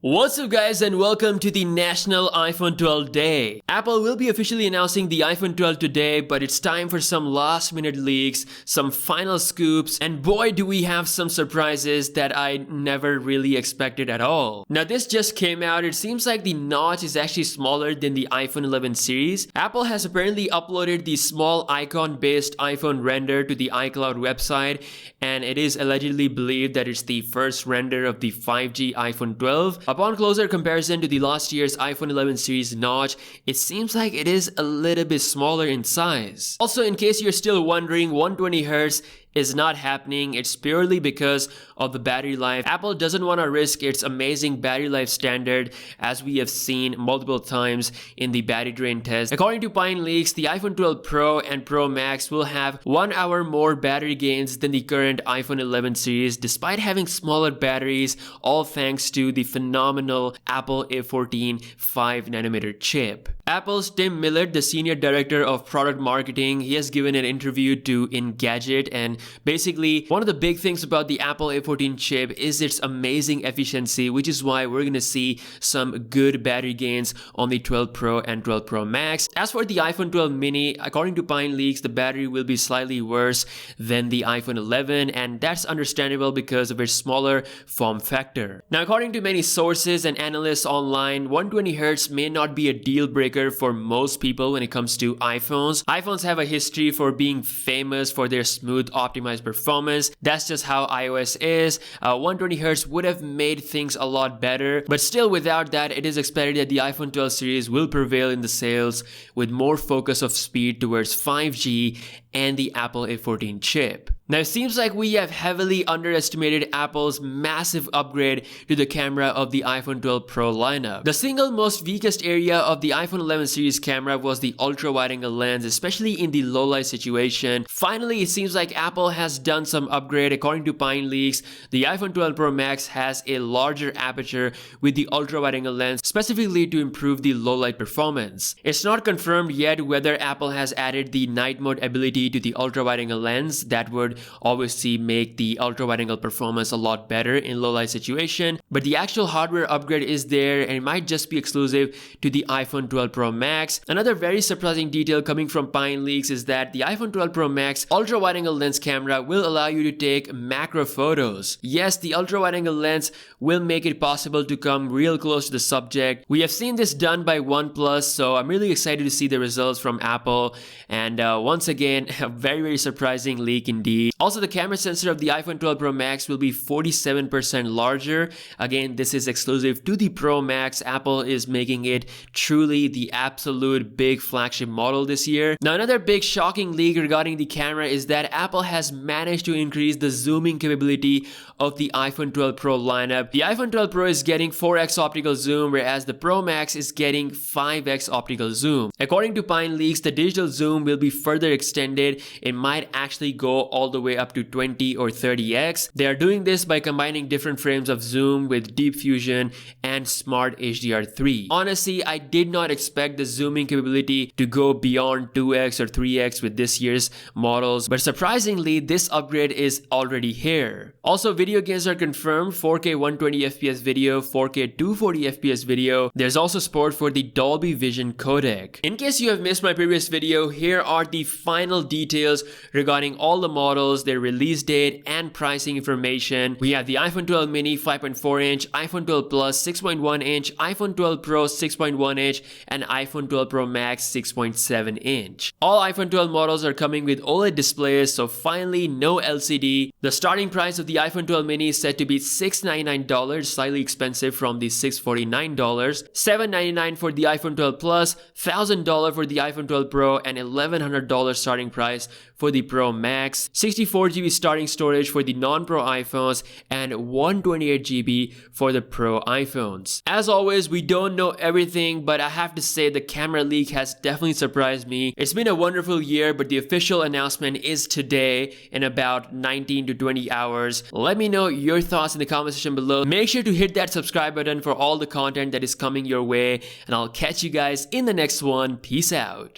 What's up guys, and welcome to the National iPhone 12 Day. Apple will be officially announcing the iPhone 12 today, but it's time for some last minute leaks, some final scoops, and boy do we have some surprises that I never really expected at all. Now this just came out. It seems like the notch is actually smaller than the iPhone 11 series. Apple has apparently uploaded the small icon based iPhone render to the iCloud website, and it is allegedly believed that it's the first render of the 5G iPhone 12. Upon closer comparison to the last year's iPhone 11 series notch, it seems like it is a little bit smaller in size. Also, in case you're still wondering, 120Hz is not happening. It's purely because of the battery life. Apple doesn't want to risk its amazing battery life standard, as we have seen multiple times in the battery drain test. According to Pine Leaks, the iPhone 12 Pro and Pro Max will have 1 hour more battery gains than the current iPhone 11 series, despite having smaller batteries, all thanks to the phenomenal Apple A14 5nm chip. Apple's Tim Millett, the senior director of product marketing, he has given an interview to Engadget, and basically one of the big things about the Apple A14 chip is its amazing efficiency, which is why we're gonna see some good battery gains on the 12 Pro and 12 Pro Max. As for the iPhone 12 mini, according to Pine Leaks, the battery will be slightly worse than the iPhone 11, and that's understandable because of its smaller form factor. Now, according to many sources and analysts online, 120Hz may not be a deal breaker for most people when it comes to iPhones. iPhones have a history for being famous for their smooth optimized performance. That's just how iOS is. 120Hz would have made things a lot better, but still without that, it is expected that the iPhone 12 series will prevail in the sales with more focus of speed towards 5G and the Apple A14 chip. Now, it seems like we have heavily underestimated Apple's massive upgrade to the camera of the iPhone 12 Pro lineup. The single most weakest area of the iPhone 11 series camera was the ultra-wide-angle lens, especially in the low-light situation. Finally, it seems like Apple has done some upgrade. According to Pine Leaks, the iPhone 12 Pro Max has a larger aperture with the ultra-wide-angle lens, specifically to improve the low-light performance. It's not confirmed yet whether Apple has added the night mode ability to the ultra-wide-angle lens. That would obviously make the ultra-wide-angle performance a lot better in low-light situation, but the actual hardware upgrade is there, and it might just be exclusive to the iPhone 12 Pro Max. Another very surprising detail coming from Pine Leaks is that the iPhone 12 Pro Max ultra-wide-angle lens camera will allow you to take macro photos. Yes, the ultra-wide-angle lens will make it possible to come real close to the subject. We have seen this done by OnePlus, so I'm really excited to see the results from Apple, and once again, a very surprising leak indeed. Also, the camera sensor of the iPhone 12 Pro Max will be 47% larger. Again, this is exclusive to the Pro Max. Apple is making it truly the absolute big flagship model this year. Now, another big shocking leak regarding the camera is that Apple has managed to increase the zooming capability of the iPhone 12 Pro lineup. The iPhone 12 Pro is getting 4x optical zoom, whereas the Pro Max is getting 5x optical zoom. According to Pine Leaks, the digital zoom will be further extended. It might actually go all the way up to 20 or 30x. They are doing this by combining different frames of zoom with deep fusion and smart HDR3. Honestly, I did not expect the zooming capability to go beyond 2x or 3x with this year's models, but surprisingly, this upgrade is already here. Also, video games are confirmed: 4K 120fps video, 4K 240fps video. There's also support for the Dolby Vision codec. In case you have missed my previous video, here are the final details regarding all the models, their release date, and pricing information. We have the iPhone 12 mini 5.4-inch, iPhone 12 Plus 6.1-inch, iPhone 12 Pro 6.1-inch, and iPhone 12 Pro Max 6.7-inch. All iPhone 12 models are coming with OLED displays, so finally no LCD. The starting price of the iPhone 12 mini is set to be $699, slightly expensive from the $649, $799 for the iPhone 12 Plus, $1,000 for the iPhone 12 Pro, and $1,100 starting price for the Pro Max, 64GB starting storage for the non-Pro iPhones, and 128GB for the Pro iPhones. As always, we don't know everything, but I have to say the camera leak has definitely surprised me. It's been a wonderful year, but the official announcement is today in about 19 to 20 hours. Let me know your thoughts in the comment section below. Make sure to hit that subscribe button for all the content that is coming your way, and I'll catch you guys in the next one. Peace out.